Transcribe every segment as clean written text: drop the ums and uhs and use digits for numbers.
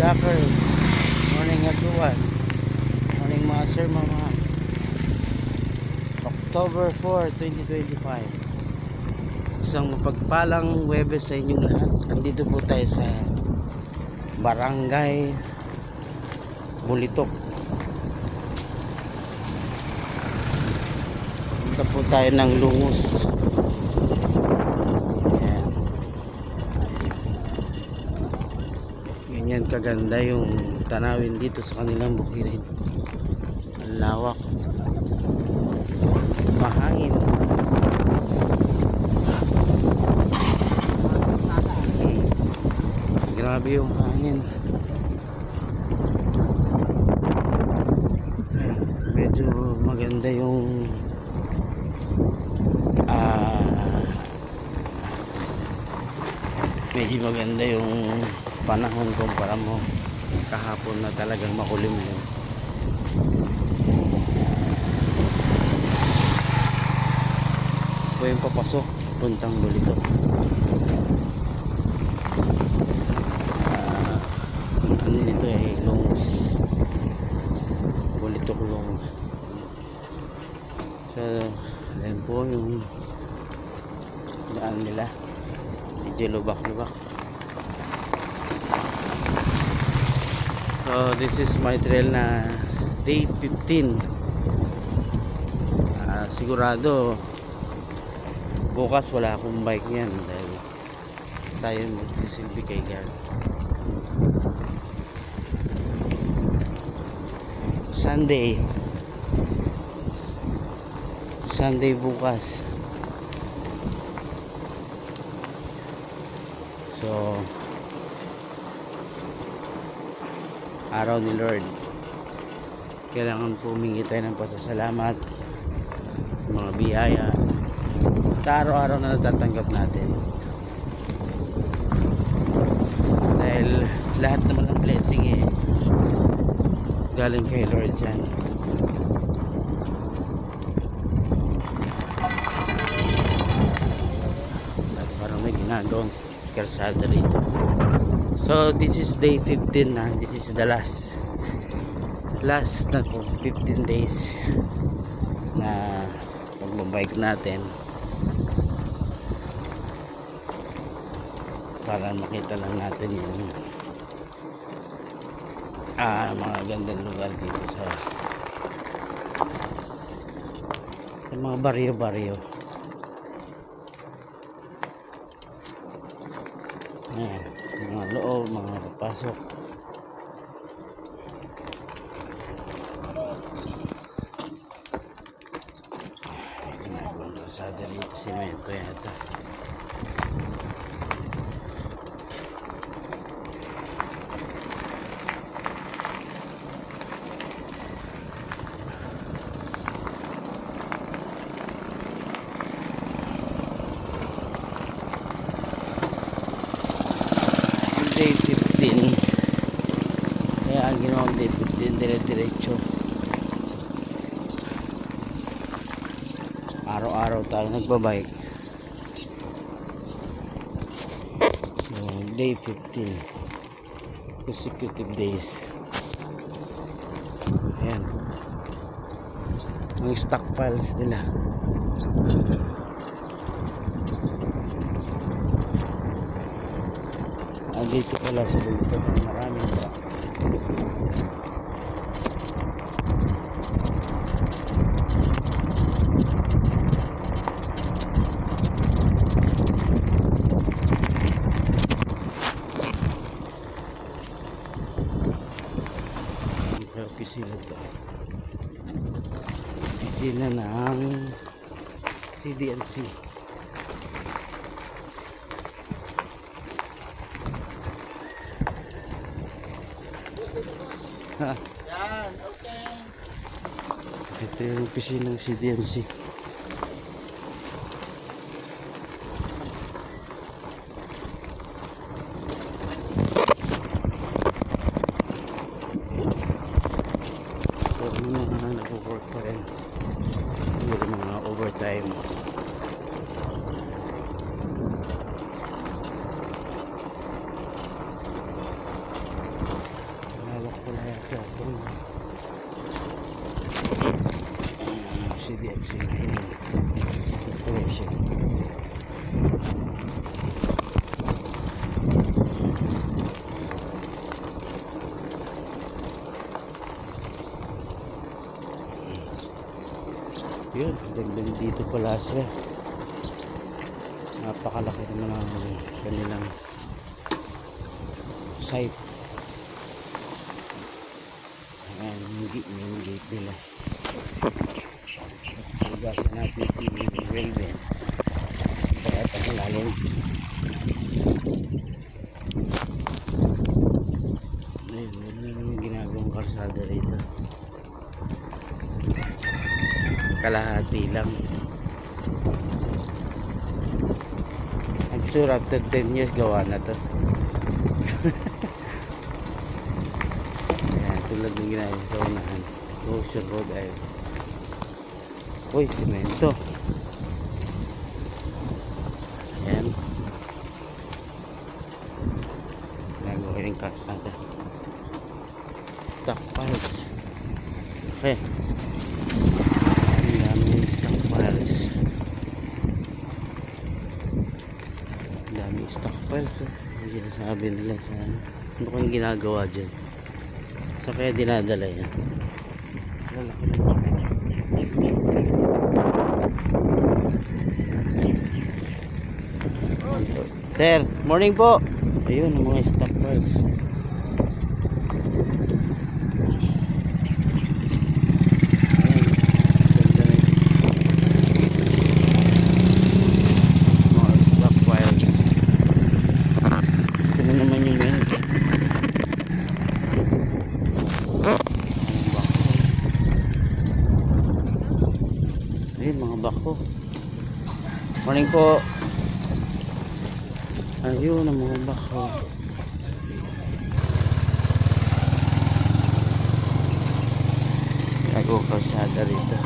Jackers. Morning everyone. Morning mga sir, mga October 4, 2025. Isang mapagpalang Huwebes sa inyong lahat. Andito po tayo sa Barangay Bulitok. Punta po tayo ng Lungus. Ganyan kaganda yung tanawin dito sa kanilang bukirin. Ang lawak, mahangin. Grabe yung hangin. Medyo maganda yung panahon kumpara mo kahapon na talagang makulimlim. Ito yung papasok puntang Bulitok. Ano nito ay Lungus, Bulitok Lungus. So ayan po yung daan nila, medyo lubak-lubak. So this is my trail na day 15. Sigurado bukas wala akong bike niyan dahil tayo magsisilbi kay God. Sunday bukas. So araw ni Lord, kailangan po humingi tayo ng pasasalamat, mga biyaya sa araw-araw na natatanggap natin, dahil lahat naman ng blessing galing kay Lord yan. Parang may ginagawang karsada rito. So this is day 15 na. This is the last na po 15 days na magbabike natin para makita lang natin yung mga gandang lugar dito sa mga baryo-baryo. Ayan, mga loob, mga pasok. May ginagawang kalsada dito, simento yata. Day 15, kaya ang ginawang day 15 dire-diretso. Araw-araw tayo nagbabike. Day 15 consecutive days. Ayan ang stockpiles nila. Dito pala sa dito maraming ba. Opisina to. Opisina ng CDNC. Yan, okay. Ito yung opisina ng CDNC. So may mga nag-work pa rin, may mga overtime. Ayun, ganda dito pala sila. Napakalaki naman ang kanilang site. Ayan, main gate nila. Pagkakas natin si Raven. Kaya pangalalim. Ayun, wala naman ginagawang kalsada rito. Kalahati lang. I'm sure after 10 years gawa na to. Ayan, tulad ng ginagawa sa unahan. Ocean Road ay semento. Ayan, nagawa yung kalsada. Takpals. Okay, dami stockpiles. Yung sinasabi nila sa ano kang ginagawa dyan, sa kaya dinadala yan. Lalaki na. Sir, morning po. Ayun ang mga stockpiles. Ayun mga bako. Morning po. Ayun ang mga bako. Ako kalsada rito.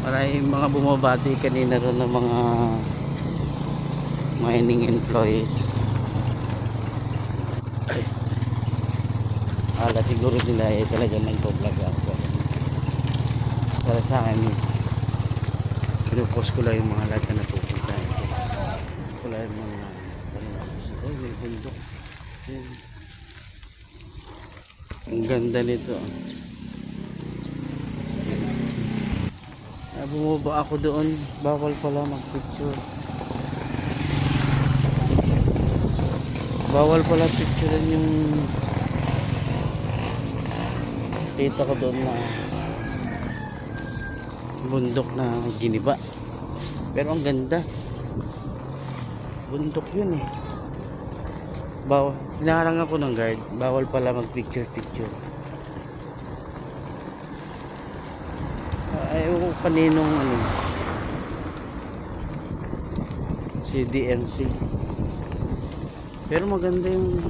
Maraming mga bumabati kanina ron ng mga mining employees. Ala siguro nila ay talaga nagpo-vlog ako. Para sa akin, pinupost ko lang yung mga lahat na napupunta. Ko lang yung mga may bundok. Ang ganda nito. Bumaba ako doon, bawal pala mag-picture. Bawal pala picturean yung kita ko doon na bundok na giniba. Pero ang ganda. Bundok yun eh. Bawal. Hinaharang ako ng guard. Bawal pala mag picture. Ayaw ko kaninong ano, CDMC. Pero maganda yung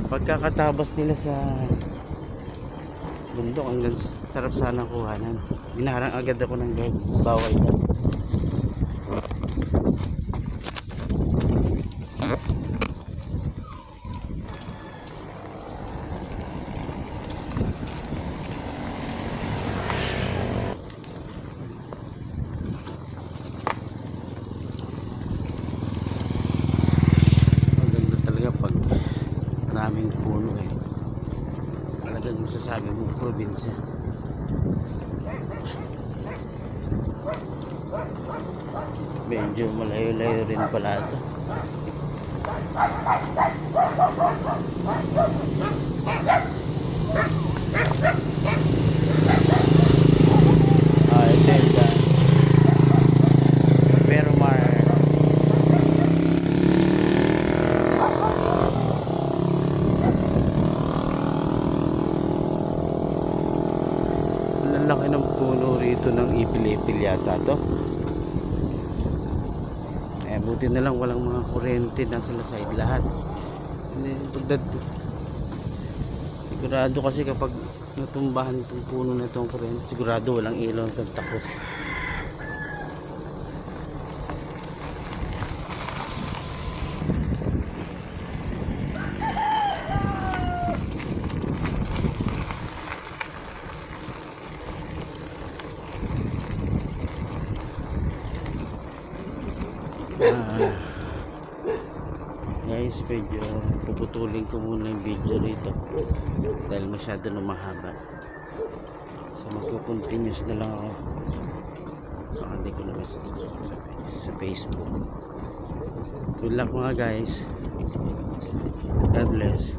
pagkakatabas nila sa bundok. Ang sarap sana kuhanan. Binaharang agad ako ng guard. Bawal na. Maganda talaga pag maraming puno eh. Talagang masasabi mo probinsya. Medyo malayo-layo rin pala ito. Ito yung pero lalaki ng puno rito ng ipil-ipil yata to. Buti na lang walang mga kurente na sila side lahat. Sigurado kasi kapag natumbahan itong puno na itong kurente, sigurado walang ilaw sa takos. guys, medyo puputulin ko muna yung video rito dahil masyado na mahaba. So magko-continuous na lang ako. Baka hindi ko naman sa Facebook. Good luck mga guys. God bless.